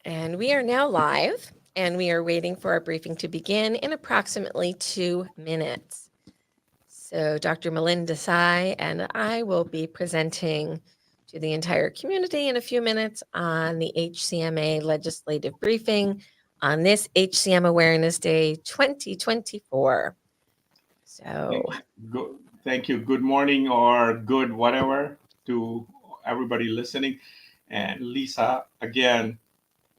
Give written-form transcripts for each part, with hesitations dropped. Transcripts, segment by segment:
And we are now live, and we are waiting for our briefing to begin in approximately 2 minutes. So Dr. Melinda Desai and I will be presenting to the entire community in a few minutes on the HCMA legislative briefing on this HCM Awareness Day 2024. So Thank you. Good morning or good whatever to everybody listening. And Lisa, again,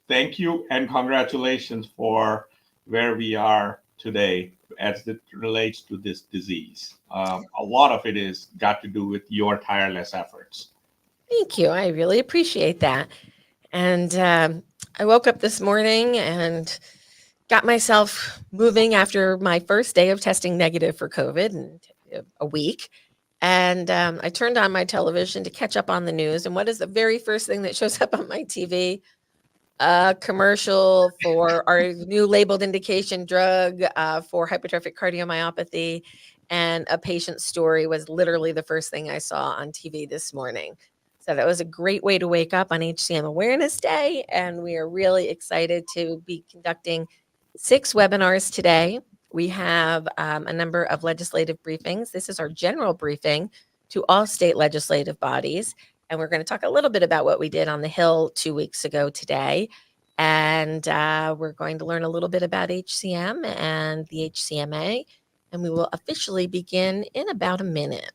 thank you and congratulations for where we are today as it relates to this disease. A lot of it is got to do with your tireless efforts. thank you. I really appreciate that. And I woke up this morning and got myself moving after my first day of testing negative for COVID in a week. And I turned on my television to catch up on the news. And what is the very first thing that shows up on my TV? A commercial for our new labeled indication drug for hypertrophic cardiomyopathy. And a patient story was literally the first thing I saw on TV this morning. So that was a great way to wake up on HCM Awareness Day. And we are really excited to be conducting 6 webinars today. We have a number of legislative briefings. This is our general briefing to all state legislative bodies. And we're going to talk a little bit about what we did on the Hill 2 weeks ago today. And we're going to learn a little bit about HCM and the HCMA. And we will officially begin in about a minute.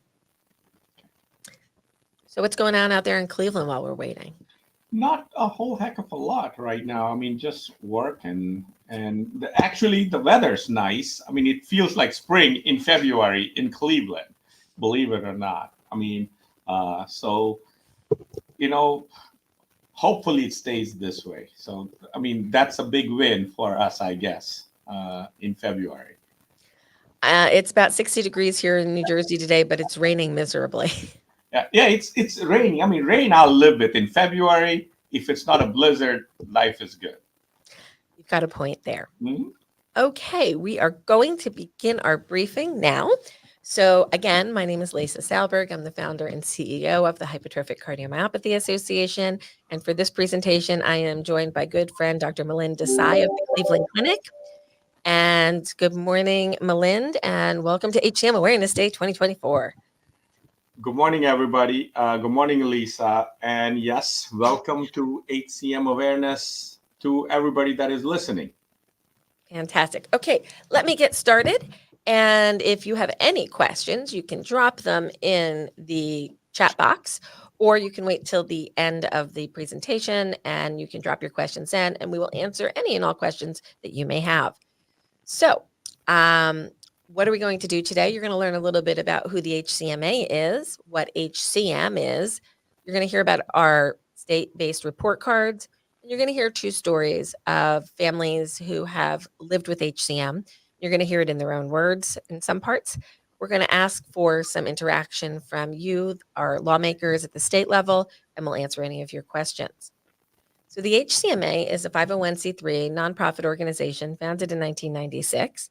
So what's going on out there in Cleveland while we're waiting? Not a whole heck of a lot right now. I mean, just work and actually the weather's nice. I mean, it feels like spring in February in Cleveland, believe it or not. I mean, so hopefully it stays this way. So, I mean, that's a big win for us, I guess, in February. It's about 60 degrees here in New Jersey today, but it's raining miserably. Yeah, it's raining. I mean, rain I'll live with. In February, if it's not a blizzard, life is good. You've got a point there. Mm-hmm. Okay, we are going to begin our briefing now. So again, my name is Lisa Salberg. I'm the founder and CEO of the Hypertrophic Cardiomyopathy Association. And for this presentation, I am joined by good friend, Dr. Melinda Desai of the Cleveland Clinic. And good morning, Melinda, and welcome to HCM Awareness Day 2024. Good morning, everybody. Good morning, Lisa. And yes, welcome to HCM Awareness to everybody that is listening. Fantastic. Okay, let me get started. And if you have any questions, you can drop them in the chat box, or you can wait till the end of the presentation and you can drop your questions in, and we will answer any and all questions that you may have. So, what are we going to do today? You're going to learn a little bit about who the HCMA is, what HCM is. You're going to hear about our state-based report cards. And you're going to hear 2 stories of families who have lived with HCM. You're going to hear it in their own words in some parts. We're going to ask for some interaction from you, our lawmakers at the state level, and we'll answer any of your questions. So the HCMA is a 501c3 nonprofit organization founded in 1996.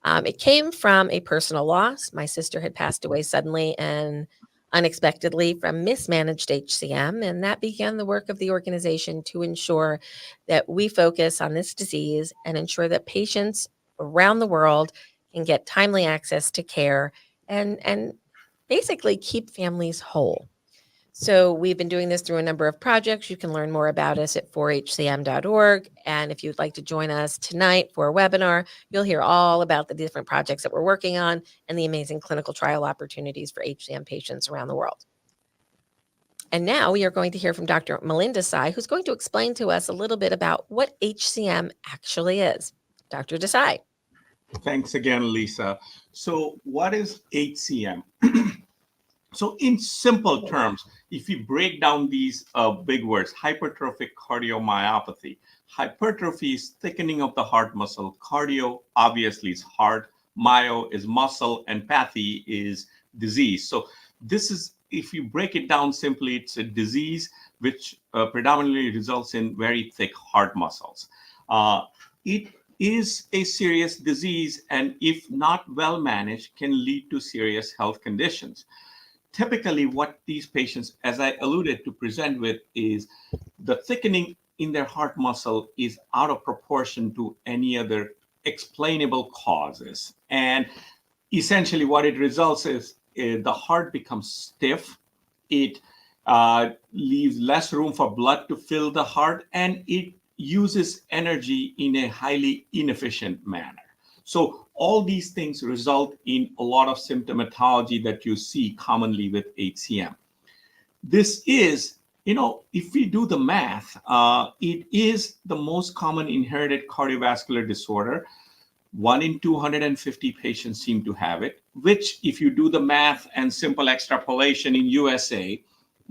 It came from a personal loss. My sister had passed away suddenly and unexpectedly from mismanaged HCM, and that began the work of the organization to ensure that we focus on this disease and ensure that patients around the world can get timely access to care and basically keep families whole. So we've been doing this through a number of projects. You can learn more about us at 4hcm.org. And if you'd like to join us tonight for a webinar, you'll hear all about the different projects that we're working on and the amazing clinical trial opportunities for HCM patients around the world. And now we are going to hear from Dr. Melinda Desai, who's going to explain to us a little bit about what HCM actually is. Dr. Desai. Thanks again, Lisa. So what is HCM? So in simple terms, if you break down these big words, hypertrophic cardiomyopathy, hypertrophy is thickening of the heart muscle. Cardio, obviously, is heart. Myo is muscle, and pathy is disease. So this is, if you break it down simply, it's a disease which predominantly results in very thick heart muscles. It is a serious disease, and if not well managed, can lead to serious health conditions. Typically, what these patients, as I alluded to, present with is the thickening in their heart muscle is out of proportion to any other explainable causes. And essentially what it results is the heart becomes stiff. It leaves less room for blood to fill the heart, and it uses energy in a highly inefficient manner. So all these things result in a lot of symptomatology that you see commonly with HCM. This is, if we do the math, it is the most common inherited cardiovascular disorder. 1 in 250 patients seem to have it, which if you do the math and simple extrapolation in USA,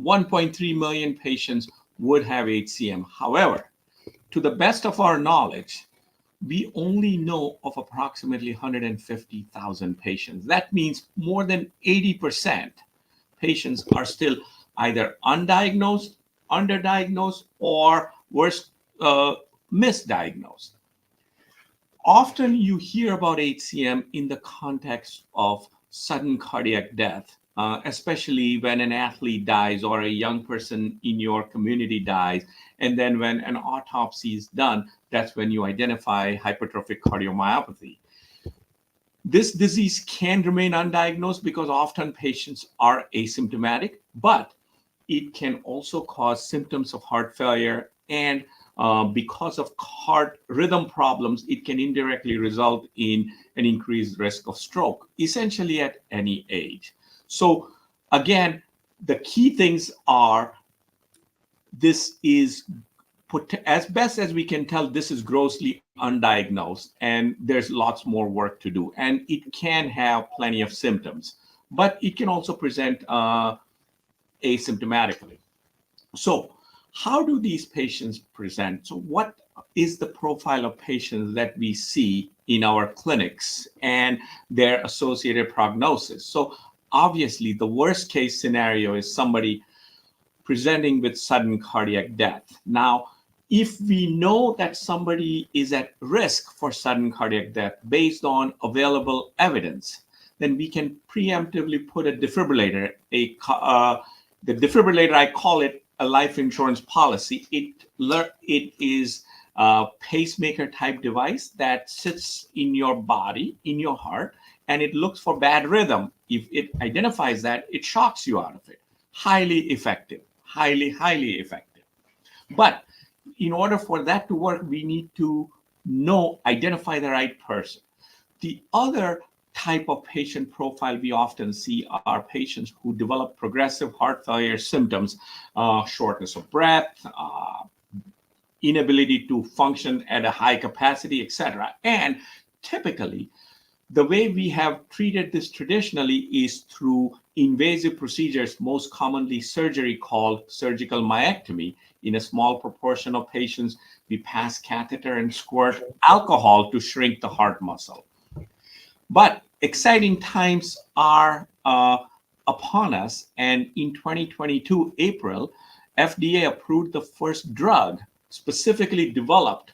1.3 million patients would have HCM. However, to the best of our knowledge, we only know of approximately 150,000 patients. That means more than 80% patients are still either undiagnosed, underdiagnosed, or worse, misdiagnosed. Often you hear about HCM in the context of sudden cardiac death, especially when an athlete dies or a young person in your community dies. And then when an autopsy is done, that's when you identify hypertrophic cardiomyopathy. This disease can remain undiagnosed because often patients are asymptomatic, but it can also cause symptoms of heart failure, and because of heart rhythm problems, it can indirectly result in an increased risk of stroke, essentially at any age. So again, the key things are, this is, as best as we can tell, this is grossly undiagnosed, and there's lots more work to do. And it can have plenty of symptoms, but it can also present asymptomatically. So how do these patients present? So what is the profile of patients that we see in our clinics and their associated prognosis? So obviously, the worst case scenario is somebody presenting with sudden cardiac death. Now, if we know that somebody is at risk for sudden cardiac death based on available evidence, then we can preemptively put a defibrillator. The defibrillator, I call it a life insurance policy. It is a pacemaker type device that sits in your body, in your heart, and it looks for bad rhythm. If it identifies that, it shocks you out of it. Highly effective, highly effective. But in order for that to work, we need to identify the right person. The other type of patient profile we often see are patients who develop progressive heart failure symptoms, shortness of breath, inability to function at a high capacity, etc. And typically, the way we have treated this traditionally is through invasive procedures, most commonly surgery called surgical myectomy. In a small proportion of patients, we pass catheter and squirt alcohol to shrink the heart muscle. But exciting times are upon us, and in 2022, April, FDA approved the first drug specifically developed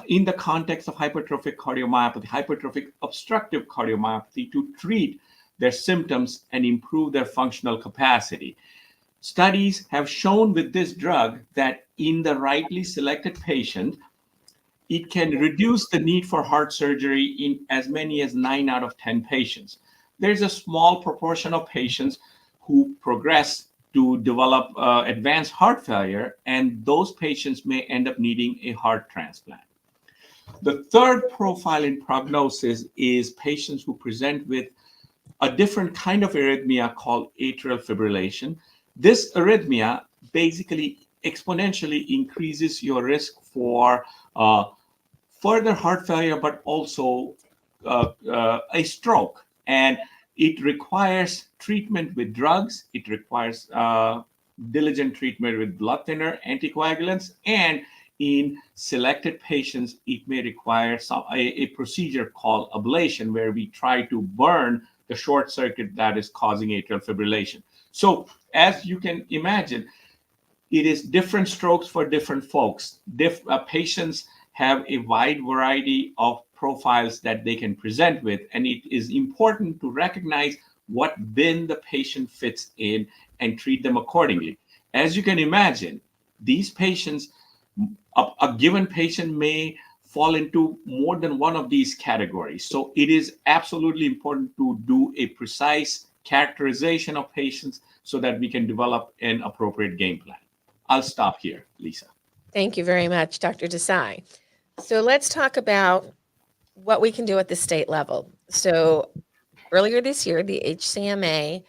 in the context of hypertrophic cardiomyopathy, hypertrophic obstructive cardiomyopathy, to treat their symptoms and improve their functional capacity. Studies have shown with this drug that in the rightly selected patient, it can reduce the need for heart surgery in as many as 9 out of 10 patients. There's a small proportion of patients who progress to develop advanced heart failure, and those patients may end up needing a heart transplant. The third profile in prognosis is patients who present with a different kind of arrhythmia called atrial fibrillation. This arrhythmia basically exponentially increases your risk for further heart failure, but also a stroke. And it requires treatment with drugs. It requires diligent treatment with blood thinner, anticoagulants, and in selected patients, it may require a procedure called ablation, where we try to burn the short circuit that is causing atrial fibrillation. So as you can imagine, it is different strokes for different folks. Patients have a wide variety of profiles that they can present with, and it is important to recognize what bin the patient fits in and treat them accordingly. As you can imagine, these patients A given patient may fall into more than one of these categories. So it is absolutely important to do a precise characterization of patients so that we can develop an appropriate game plan. I'll stop here, Lisa. Thank you very much, Dr. Desai. So let's talk about what we can do at the state level. So earlier this year, the HCMA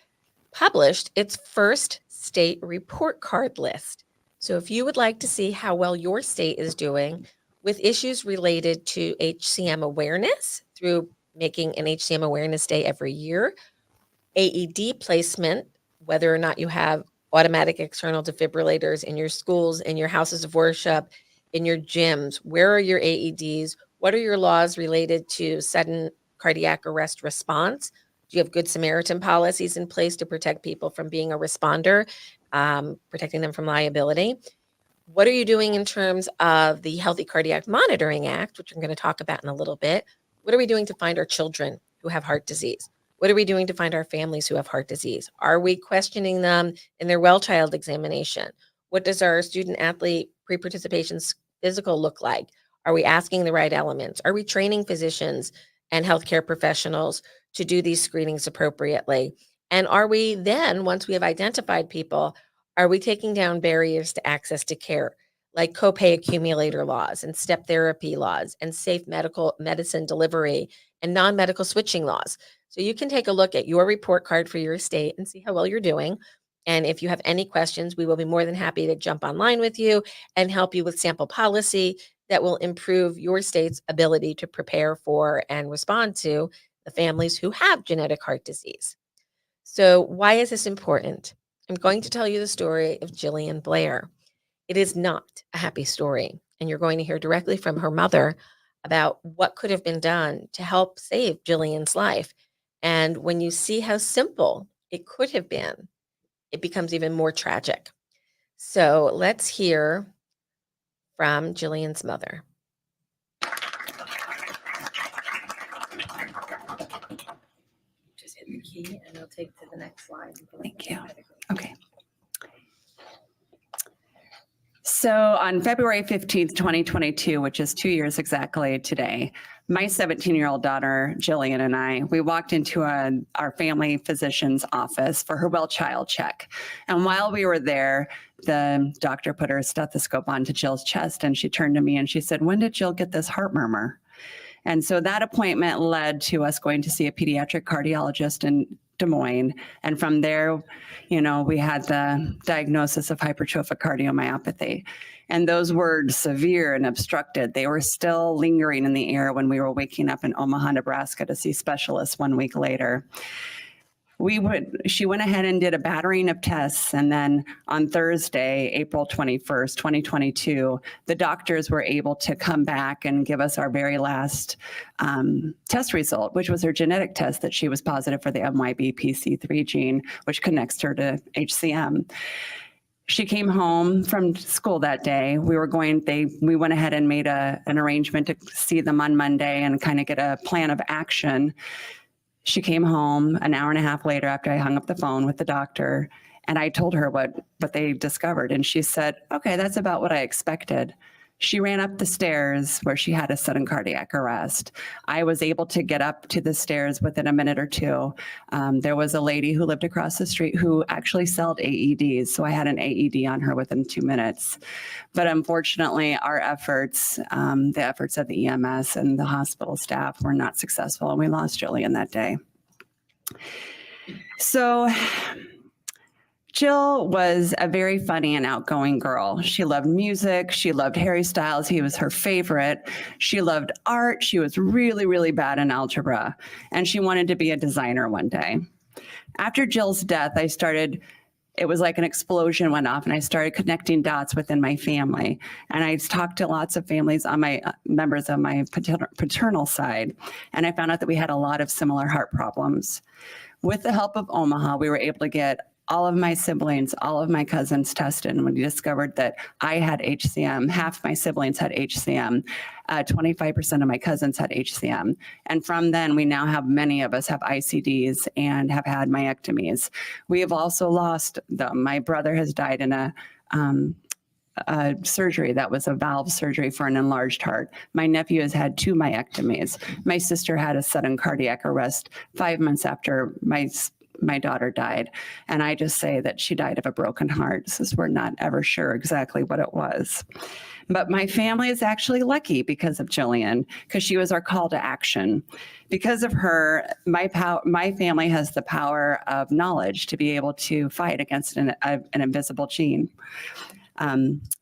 published its first state report card list. So if you would like to see how well your state is doing with issues related to HCM awareness through making an HCM awareness day every year, AED placement, whether or not you have automatic external defibrillators in your schools, in your houses of worship, in your gyms, where are your AEDs? What are your laws related to sudden cardiac arrest response? Do you have Good Samaritan policies in place to protect people from being a responder, protecting them from liability? What are you doing in terms of the Healthy Cardiac Monitoring Act, which I'm going to talk about in a little bit? What are we doing to find our children who have heart disease? What are we doing to find our families who have heart disease? Are we questioning them in their well child examination? What does our student athlete pre-participation physical look like? Are we asking the right elements? Are we training physicians and healthcare professionals to do these screenings appropriately? And are we then, once we have identified people, are we taking down barriers to access to care, like copay accumulator laws and step therapy laws and safe medical medicine delivery and non-medical switching laws? So you can take a look at your report card for your state and see how well you're doing. And if you have any questions, we will be more than happy to jump online with you and help you with sample policy that will improve your state's ability to prepare for and respond to the families who have genetic heart disease. So why is this important? I'm going to tell you the story of Jillian Blair. It is not a happy story, and you're going to hear directly from her mother about what could have been done to help save Jillian's life. And when you see how simple it could have been, it becomes even more tragic. So let's hear from Jillian's mother. Just hit the key and it'll take to the next slide. Thank you. Okay. So on February 15th, 2022, which is 2 years exactly today, my 17-year-old daughter, Jillian, and I, we walked into our family physician's office for her well child check. And while we were there, the doctor put her stethoscope onto Jill's chest, and she turned to me and she said, "When did Jill get this heart murmur?" And so that appointment led to us going to see a pediatric cardiologist in Des Moines. And from there, we had the diagnosis of hypertrophic cardiomyopathy. And those words, severe and obstructed, they were still lingering in the air when we were waking up in Omaha, Nebraska to see specialists 1 week later. She went ahead and did a battering of tests. And then on Thursday, April 21st, 2022, the doctors were able to come back and give us our very last test result, which was her genetic test that she was positive for the MYBPC3 gene, which connects her to HCM. She came home from school that day. We went ahead and made an arrangement to see them on Monday and kind of get a plan of action. She came home an hour and a half later after I hung up the phone with the doctor, and I told her what they discovered. And she said, "Okay, that's about what I expected." She ran up the stairs where she had a sudden cardiac arrest. I was able to get up to the stairs within a minute or two. There was a lady who lived across the street who actually sold AEDs, so I had an AED on her within 2 minutes. But unfortunately, our efforts, the efforts of the EMS and the hospital staff were not successful, and we lost Jillian that day. So Jill was a very funny and outgoing girl. She loved music. She loved Harry Styles. He was her favorite. She loved art. She was really, really bad in algebra. And she wanted to be a designer one day. After Jill's death, it was like an explosion went off, and I started connecting dots within my family. And I talked to lots of families on my members of my paternal side. And I found out that we had a lot of similar heart problems. With the help of Omaha, we were able to get all of my siblings, all of my cousins tested, and when we discovered that I had HCM, half my siblings had HCM, 25% of my cousins had HCM. And from then, we now have many of us have ICDs and have had myectomies. We have also lost them. My brother has died in a surgery that was a valve surgery for an enlarged heart. My nephew has had 2 myectomies. My sister had a sudden cardiac arrest 5 months after my daughter died. And I just say that she died of a broken heart, since we're not ever sure exactly what it was. But my family is actually lucky because of Jillian, because she was our call to action. Because of her, my family has the power of knowledge to be able to fight against an invisible gene.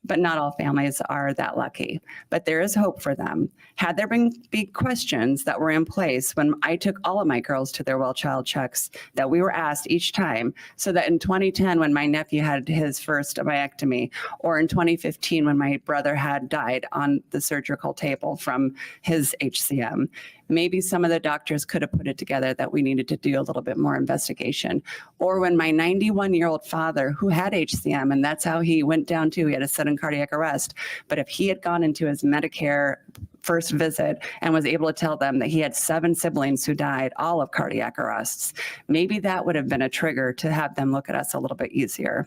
But not all families are that lucky. But there is hope for them. Had there been questions that were in place when I took all of my girls to their well-child checks that we were asked each time, so that in 2010, when my nephew had his first myectomy, or in 2015, when my brother had died on the surgical table from his HCM, maybe some of the doctors could have put it together that we needed to do a little bit more investigation. Or when my 91-year-old father, who had HCM, and that's how he went down to, he had a sudden cardiac arrest. But if he had gone into his Medicare first visit and was able to tell them that he had 7 siblings who died, all of cardiac arrests, maybe that would have been a trigger to have them look at us a little bit easier.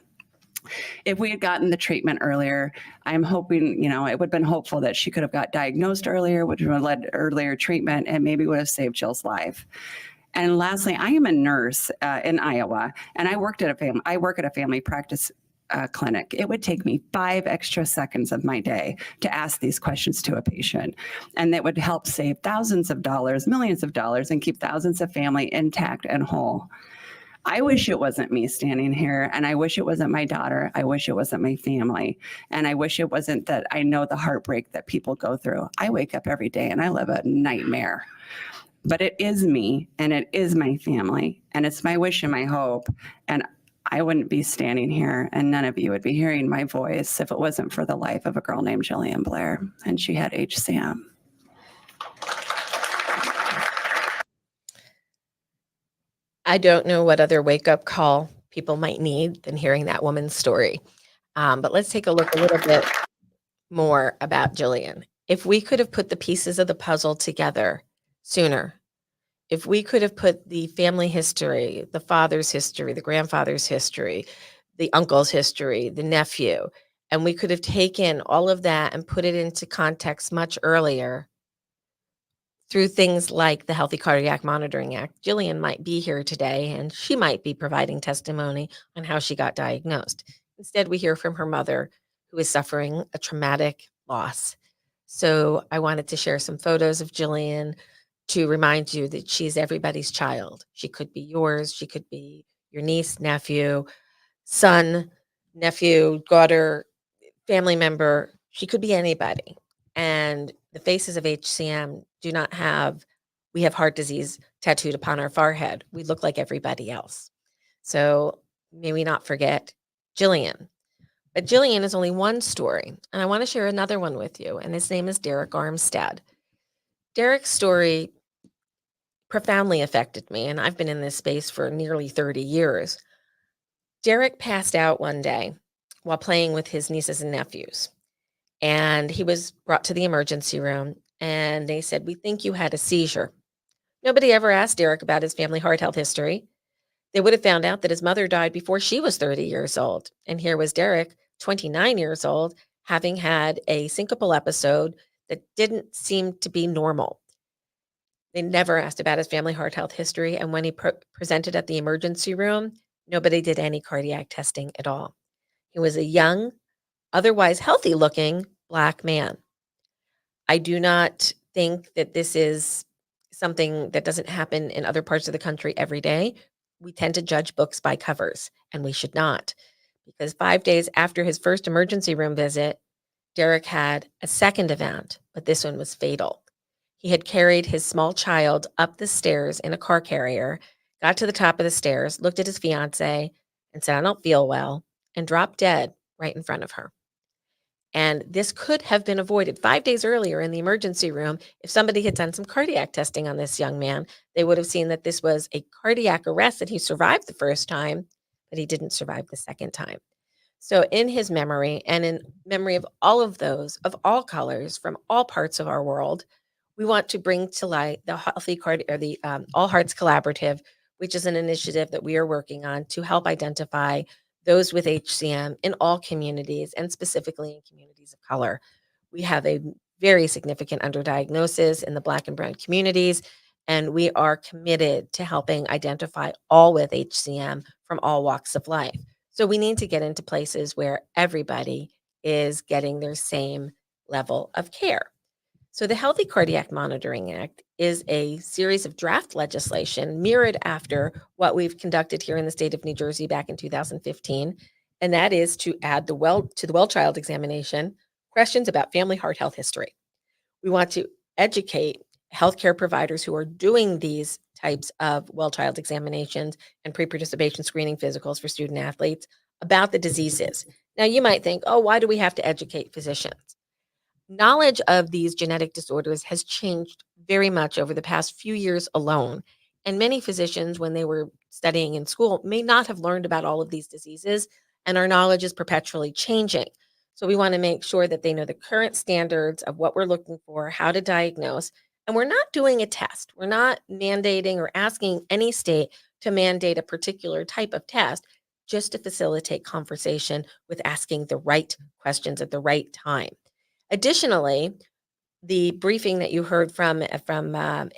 If we had gotten the treatment earlier, I'm hoping, it would have been hopeful that she could have got diagnosed earlier, which would have led to earlier treatment, and maybe would have saved Jill's life. And lastly, I am a nurse in Iowa, and I work at a family practice clinic. It would take me 5 extra seconds of my day to ask these questions to a patient, and that would help save thousands of dollars, millions of dollars, and keep thousands of family intact and whole. I wish it wasn't me standing here, and I wish it wasn't my daughter. I wish it wasn't my family. And I wish it wasn't that I know the heartbreak that people go through. I wake up every day and I live a nightmare. But it is me, and it is my family, and it's my wish and my hope. And I wouldn't be standing here, and none of you would be hearing my voice if it wasn't for the life of a girl named Jillian Blair, and she had HCM. I don't know what other wake-up call people might need than hearing that woman's story. But let's take a look a little bit more about Jillian. If we could have put the pieces of the puzzle together sooner, if we could have put the family history, the father's history, the grandfather's history, the uncle's history, the nephew, and we could have taken all of that and put it into context much earlier through things like the Healthy Cardiac Monitoring Act, Jillian might be here today, and she might be providing testimony on how she got diagnosed. Instead, we hear from her mother, who is suffering a traumatic loss. So I wanted to share some photos of Jillian to remind you that she's everybody's child. She could be yours. She could be your niece, nephew, son, nephew, daughter, family member. She could be anybody. And the faces of HCM we have heart disease tattooed upon our forehead. We look like everybody else. So may we not forget Jillian. But Jillian is only one story. And I want to share another one with you. And his name is Derek Armstead. Derek's story profoundly affected me. And I've been in this space for nearly 30 years. Derek passed out one day while playing with his nieces and nephews. And he was brought to the emergency room, and they said, "We think you had a seizure." Nobody ever asked Derek about his family heart health history. They would have found out that his mother died before she was 30 years old. And here was Derek, 29 years old, having had a syncopal episode that didn't seem to be normal. They never asked about his family heart health history. And when he presented at the emergency room, nobody did any cardiac testing at all. He was a young, otherwise healthy-looking Black man. I do not think that this is something that doesn't happen in other parts of the country every day. We tend to judge books by covers, and we should not. Because 5 days after his first emergency room visit, Derek had a second event, but this one was fatal. He had carried his small child up the stairs in a car carrier, got to the top of the stairs, looked at his fiance, and said, "I don't feel well," and dropped dead right in front of her. And this could have been avoided 5 days earlier in the emergency room. If somebody had done some cardiac testing on this young man, they would have seen that this was a cardiac arrest, that he survived the first time, but he didn't survive the second time. So in his memory, and in memory of all of those, of all colors, from all parts of our world, we want to bring to light the All Hearts Collaborative, which is an initiative that we are working on to help identify those with HCM in all communities, and specifically in communities of color. We have a very significant underdiagnosis in the Black and Brown communities, and we are committed to helping identify all with HCM from all walks of life. So we need to get into places where everybody is getting their same level of care. So the Healthy Cardiac Monitoring Act is a series of draft legislation mirrored after what we've conducted here in the state of New Jersey back in 2015, and that is to add the well child examination questions about family heart health history. We want to educate healthcare providers who are doing these types of well child examinations and pre-participation screening physicals for student athletes about the diseases. Now you might think, oh, why do we have to educate physicians? Knowledge of these genetic disorders has changed very much over the past few years alone. And many physicians, when they were studying in school, may not have learned about all of these diseases, and our knowledge is perpetually changing. So we want to make sure that they know the current standards of what we're looking for, how to diagnose. And we're not doing a test. We're not mandating or asking any state to mandate a particular type of test, just to facilitate conversation with asking the right questions at the right time. Additionally, the briefing that you heard from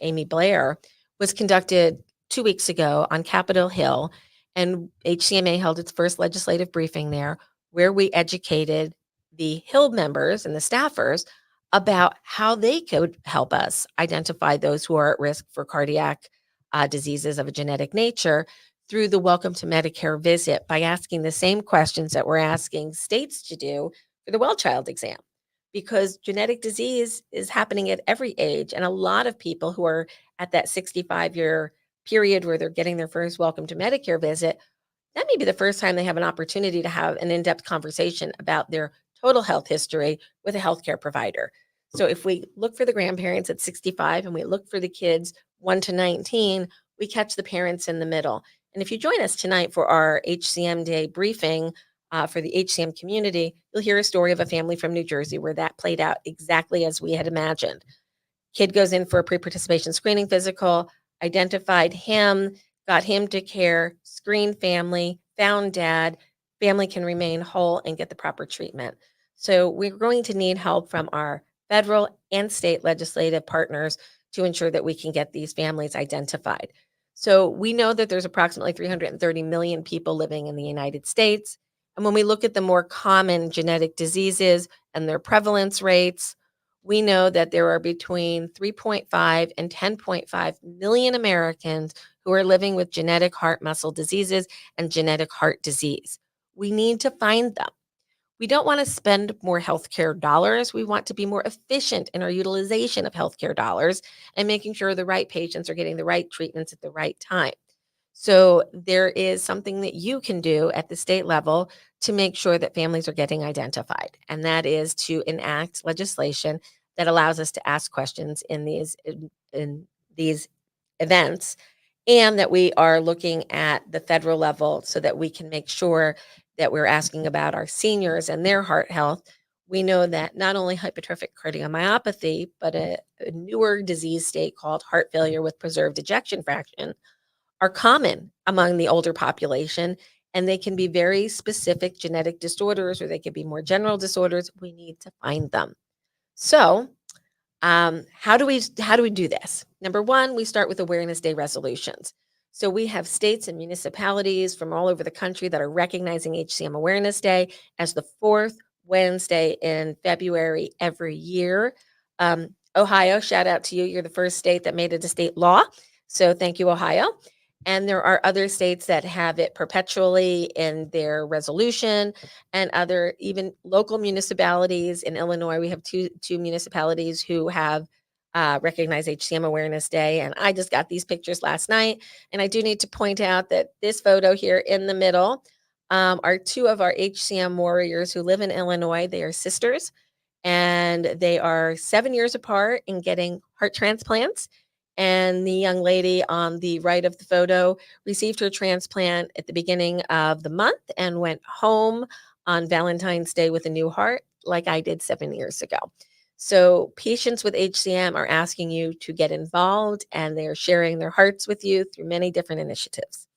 Amy Blair was conducted 2 weeks ago on Capitol Hill, and HCMA held its first legislative briefing there, where we educated the Hill members and the staffers about how they could help us identify those who are at risk for cardiac diseases of a genetic nature through the Welcome to Medicare visit by asking the same questions that we're asking states to do for the well child exam, because genetic disease is happening at every age. And a lot of people who are at that 65-year period where they're getting their first Welcome to Medicare visit, that may be the first time they have an opportunity to have an in-depth conversation about their total health history with a healthcare provider. So if we look for the grandparents at 65 and we look for the kids 1 to 19, we catch the parents in the middle. And if you join us tonight for our HCM Day briefing, for the HCM community, you'll hear a story of a family from New Jersey where that played out exactly as we had imagined. Kid goes in for a pre-participation screening physical, identified him, got him to care, screened family, found dad. Family can remain whole and get the proper treatment. So we're going to need help from our federal and state legislative partners to ensure that we can get these families identified. So we know that there's approximately 330 million people living in the United States. And when we look at the more common genetic diseases and their prevalence rates, we know that there are between 3.5 and 10.5 million Americans who are living with genetic heart muscle diseases and genetic heart disease. We need to find them. We don't want to spend more healthcare dollars. We want to be more efficient in our utilization of healthcare dollars and making sure the right patients are getting the right treatments at the right time. So there is something that you can do at the state level to make sure that families are getting identified, and that is to enact legislation that allows us to ask questions in these events, and that we are looking at the federal level so that we can make sure that we're asking about our seniors and their heart health. We know that not only hypertrophic cardiomyopathy, but a newer disease state called heart failure with preserved ejection fraction are common among the older population, and they can be very specific genetic disorders, or they could be more general disorders. We need to find them. So how do we do this? Number one, we start with Awareness Day resolutions. So we have states and municipalities from all over the country that are recognizing HCM Awareness Day as the fourth Wednesday in February every year. Ohio, shout out to you. You're the first state that made it a state law. So thank you, Ohio. And there are other states that have it perpetually in their resolution, and other even local municipalities. In Illinois, we have two municipalities who have recognized HCM Awareness Day. And I just got these pictures last night. And I do need to point out that this photo here in the middle are two of our HCM warriors who live in Illinois. They are sisters, and they are 7 years apart in getting heart transplants. And the young lady on the right of the photo received her transplant at the beginning of the month and went home on Valentine's Day with a new heart, like I did 7 years ago. So patients with HCM are asking you to get involved, and they're sharing their hearts with you through many different initiatives.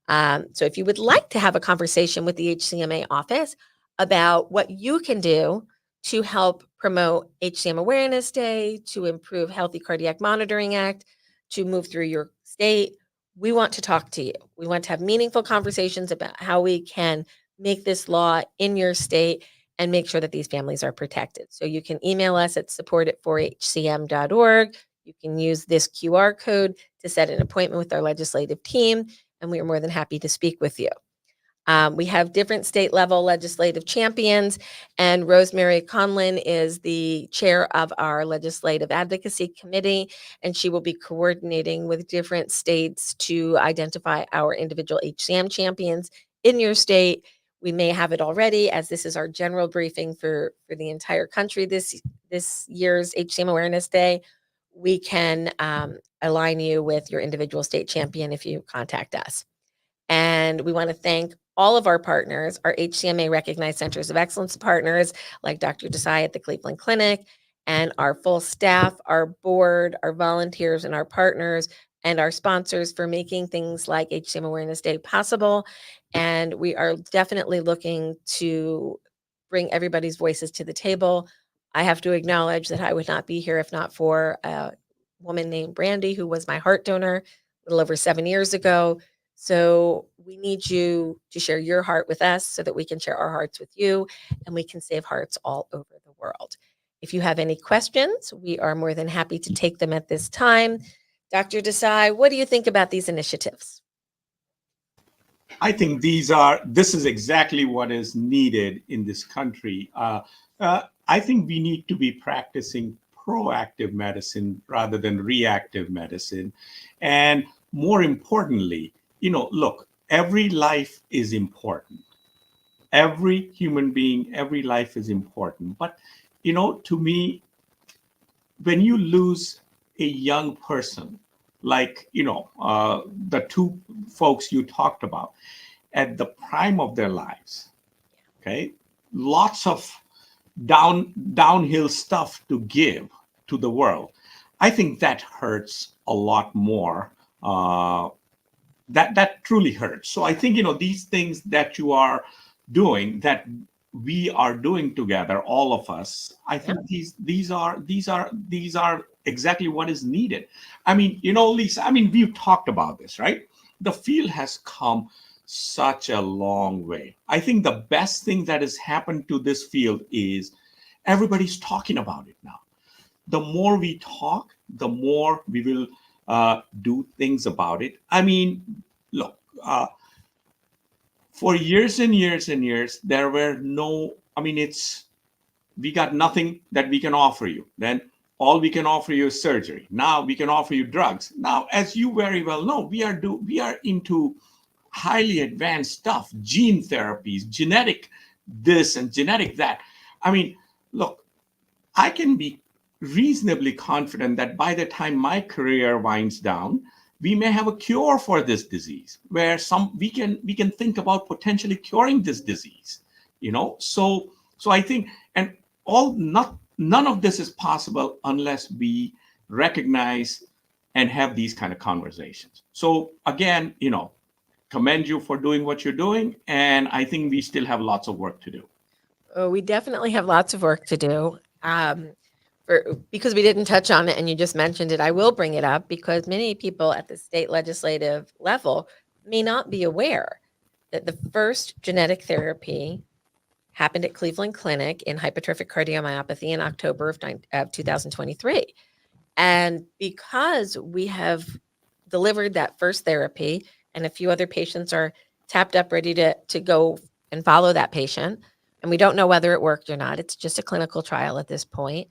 So if you would like to have a conversation with the HCMA office about what you can do to help promote HCM Awareness Day, to improve Healthy Cardiac Monitoring Act, to move through your state, we want to talk to you. We want to have meaningful conversations about how we can make this law in your state and make sure that these families are protected. So you can email us at support@4hcm.org. You can use this QR code to set an appointment with our legislative team, and we are more than happy to speak with you. We have different state level legislative champions, and Rosemary Conlin is the chair of our legislative advocacy committee, and she will be coordinating with different states to identify our individual HCM champions in your state. We may have it already, as this is our general briefing for the entire country this year's HCM Awareness Day. We can align you with your individual state champion if you contact us. And we want to thank all of our partners, our HCMA recognized centers of excellence partners, like Dr. Desai at the Cleveland Clinic, and our full staff, our board, our volunteers, and our partners, and our sponsors for making things like HCM Awareness Day possible. And we are definitely looking to bring everybody's voices to the table. I have to acknowledge that I would not be here if not for a woman named Brandy, who was my heart donor a little over 7 years ago. So we need you to share your heart with us so that we can share our hearts with you, and we can save hearts all over the world. If you have any questions, we are more than happy to take them at this time. Dr. Desai, what do you think about these initiatives? I think this is exactly what is needed in this country. I think we need to be practicing proactive medicine rather than reactive medicine. And more importantly, look, every life is important. Every human being, every life is important. But, to me, when you lose a young person, like, the two folks you talked about, at the prime of their lives, okay, lots of downhill stuff to give to the world. I think that hurts a lot more. That truly hurts. So I think, these things that you are doing, that we are doing together, all of us, I think these are exactly what is needed. I mean, Lisa, we've talked about this, right? The field has come such a long way. I think the best thing that has happened to this field is everybody's talking about it now. The more we talk, the more we will do things about it. Look, for years and years and years, there were we got nothing that we can offer you. Then all we can offer you is surgery. Now we can offer you drugs. Now, as you very well know, we are into highly advanced stuff, gene therapies, genetic this and genetic that. Look, I can be reasonably confident that by the time my career winds down, we may have a cure for this disease, where we can think about potentially curing this disease. So I think, and none of this is possible unless we recognize and have these kind of conversations. So again, commend you for doing what you're doing, and I think we still have lots of work to do. Oh, we definitely have lots of work to do. Because we didn't touch on it and you just mentioned it, I will bring it up because many people at the state legislative level may not be aware that the first genetic therapy happened at Cleveland Clinic in hypertrophic cardiomyopathy in October of 2023. And because we have delivered that first therapy and a few other patients are tapped up ready to go and follow that patient, and we don't know whether it worked or not, it's just a clinical trial at this point.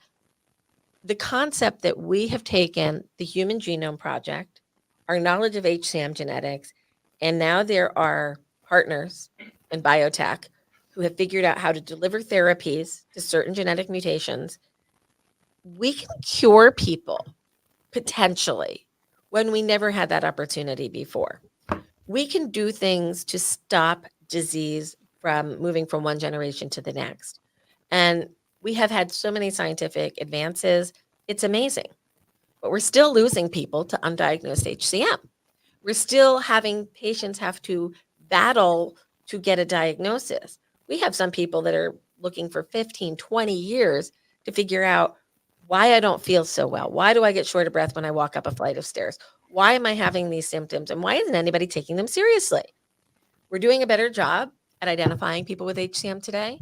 The concept that we have taken the Human Genome Project, our knowledge of HCM genetics, and now there are partners in biotech who have figured out how to deliver therapies to certain genetic mutations. We can cure people potentially when we never had that opportunity before. We can do things to stop disease from moving from one generation to the next. And we have had so many scientific advances. It's amazing. But we're still losing people to undiagnosed HCM. We're still having patients have to battle to get a diagnosis. We have some people that are looking for 15, 20 years to figure out why I don't feel so well. Why do I get short of breath when I walk up a flight of stairs? Why am I having these symptoms? And why isn't anybody taking them seriously? We're doing a better job at identifying people with HCM today.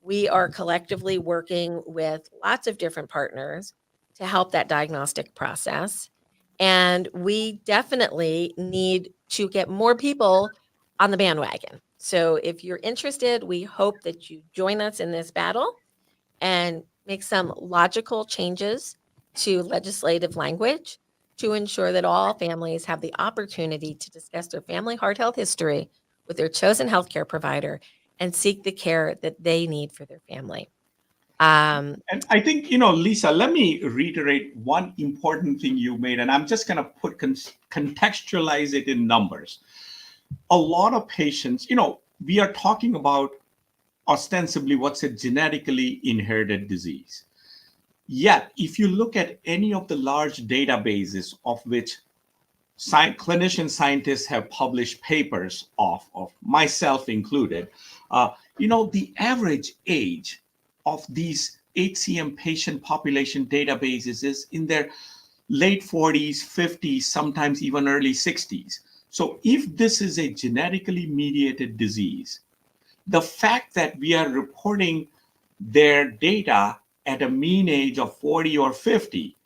We are collectively working with lots of different partners to help that diagnostic process. And we definitely need to get more people on the bandwagon. So if you're interested, we hope that you join us in this battle and make some logical changes to legislative language to ensure that all families have the opportunity to discuss their family heart health history with their chosen healthcare provider and seek the care that they need for their family. And I think, Lisa, let me reiterate one important thing you made, and I'm just going to contextualize it in numbers. A lot of patients, we are talking about ostensibly what's a genetically inherited disease. Yet, if you look at any of the large databases of which clinician scientists have published papers of myself included, the average age of these HCM patient population databases is in their late 40s, 50s, sometimes even early 60s. So if this is a genetically mediated disease, the fact that we are reporting their data at a mean age of 40 or 50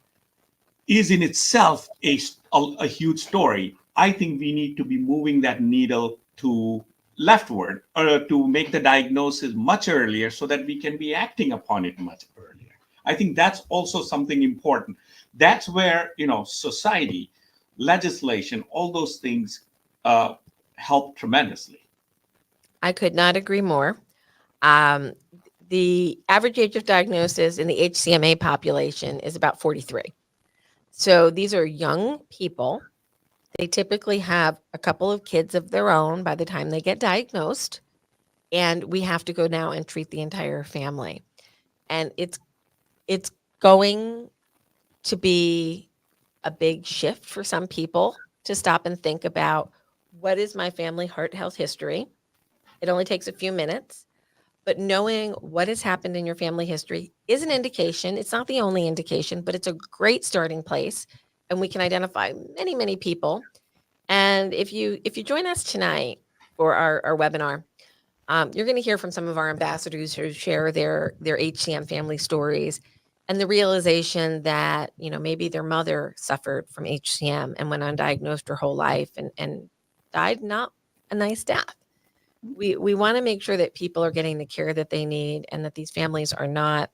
is in itself a huge story. I think we need to be moving that needle to leftward or to make the diagnosis much earlier so that we can be acting upon it much earlier. I think that's also something important. That's where, society, legislation, all those things help tremendously. I could not agree more. The average age of diagnosis in the HCMA population is about 43. So these are young people. They typically have a couple of kids of their own by the time they get diagnosed. And we have to go now and treat the entire family. And it's going to be a big shift for some people to stop and think about, what is my family heart health history? It only takes a few minutes. But knowing what has happened in your family history is an indication. It's not the only indication, but it's a great starting place. And we can identify many, many people. And if you join us tonight for our webinar, you're going to hear from some of our ambassadors who share their HCM family stories and the realization that, maybe their mother suffered from HCM and went undiagnosed her whole life and died not a nice death. We want to make sure that people are getting the care that they need and that these families are not,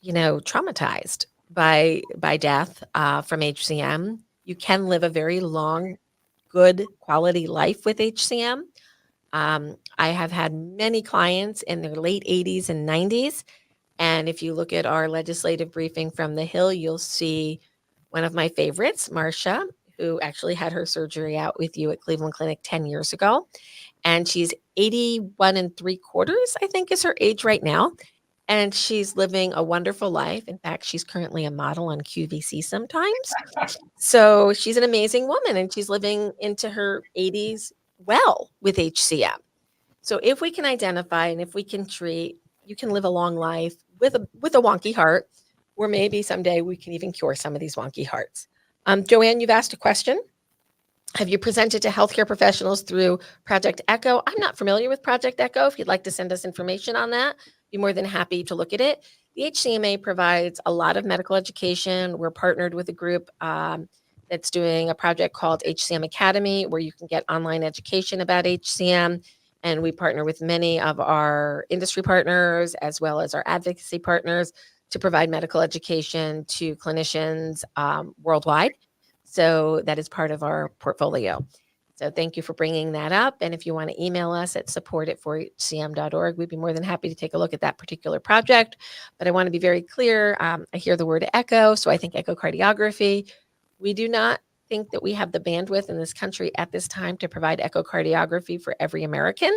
traumatized by death from HCM. You can live a very long, good quality life with HCM. I have had many clients in their late 80s and 90s. And if you look at our legislative briefing from the Hill, you'll see one of my favorites, Marcia, who actually had her surgery out with you at Cleveland Clinic 10 years ago. And she's 81 3/4, I think is her age right now. And she's living a wonderful life. In fact, she's currently a model on QVC sometimes. So she's an amazing woman and she's living into her 80s well with HCM. So if we can identify and if we can treat, you can live a long life with a wonky heart, or maybe someday we can even cure some of these wonky hearts. Joanne, you've asked a question. Have you presented to healthcare professionals through Project Echo? I'm not familiar with Project Echo. If you'd like to send us information on that, be more than happy to look at it. The HCMA provides a lot of medical education. We're partnered with a group that's doing a project called HCM Academy, where you can get online education about HCM. And we partner with many of our industry partners as well as our advocacy partners to provide medical education to clinicians worldwide. So that is part of our portfolio. So thank you for bringing that up. And if you want to email us at support@4hcm.org, we'd be more than happy to take a look at that particular project. But I want to be very clear. I hear the word echo, so I think echocardiography. We do not think that we have the bandwidth in this country at this time to provide echocardiography for every American.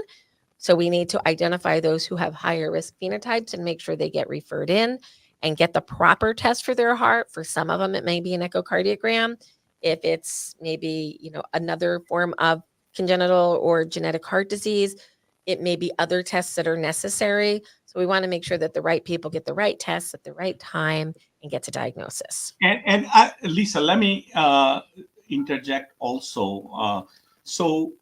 So we need to identify those who have higher risk phenotypes and make sure they get referred in and get the proper test for their heart. For some of them, it may be an echocardiogram. If it's maybe, another form of congenital or genetic heart disease, it may be other tests that are necessary. So we want to make sure that the right people get the right tests at the right time and get to diagnosis. And Lisa, let me interject also. So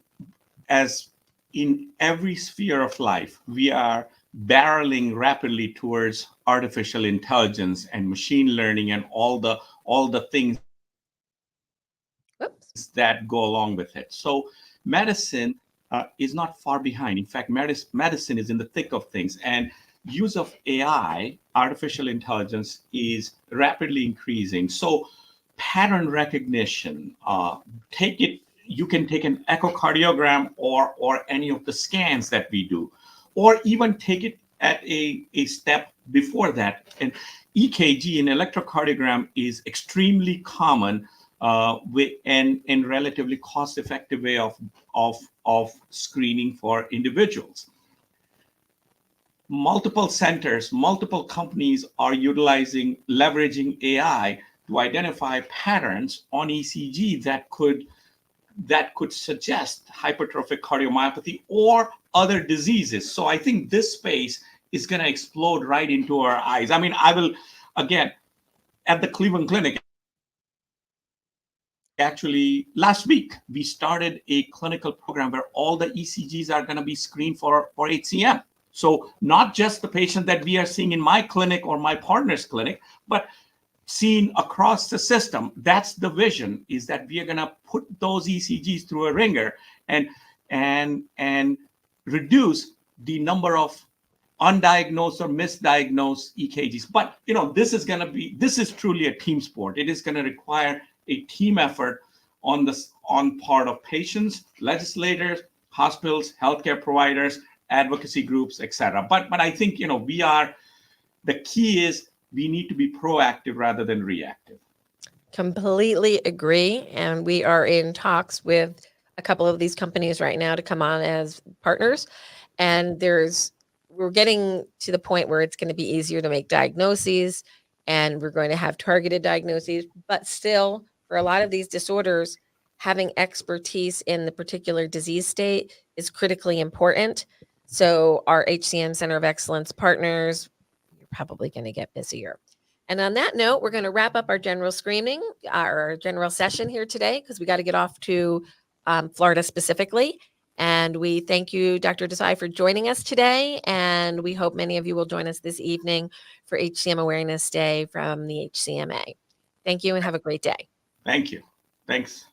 as in every sphere of life, we are barreling rapidly towards artificial intelligence and machine learning and all the things Whoops. that go along with it. So medicine is not far behind. In fact, medicine is in the thick of things, and use of AI, artificial intelligence, is rapidly increasing. So pattern recognition, you can take an echocardiogram or any of the scans that we do, or even take it at a step before that. And EKG, an electrocardiogram, is extremely common and relatively cost-effective way of screening for individuals. Multiple centers, multiple companies are leveraging AI to identify patterns on ECG that could suggest hypertrophic cardiomyopathy or other diseases. So I think this space is going to explode right into our eyes. I mean, I will, again, at the Cleveland Clinic, actually last week, we started a clinical program where all the ECGs are going to be screened for HCM. So not just the patient that we are seeing in my clinic or my partner's clinic, but seen across the system. That's the vision, is that we are going to put those ECGs through a ringer and reduce the number of undiagnosed or misdiagnosed EKGs. But this is truly a team sport. It is going to require a team effort on part of patients, legislators, hospitals, healthcare providers, advocacy groups, etc. But I think the key is we need to be proactive rather than reactive. Completely agree. And we are in talks with a couple of these companies right now to come on as partners. And we're getting to the point where it's going to be easier to make diagnoses, and we're going to have targeted diagnoses. But still, for a lot of these disorders, having expertise in the particular disease state is critically important. So our HCM Center of Excellence partners, you're probably going to get busier. And on that note, we're going to wrap up our general screening, our general session here today, because we got to get off to Florida specifically. And we thank you, Dr. Desai, for joining us today. And we hope many of you will join us this evening for HCM Awareness Day from the HCMA. Thank you and have a great day. Thank you. Thanks.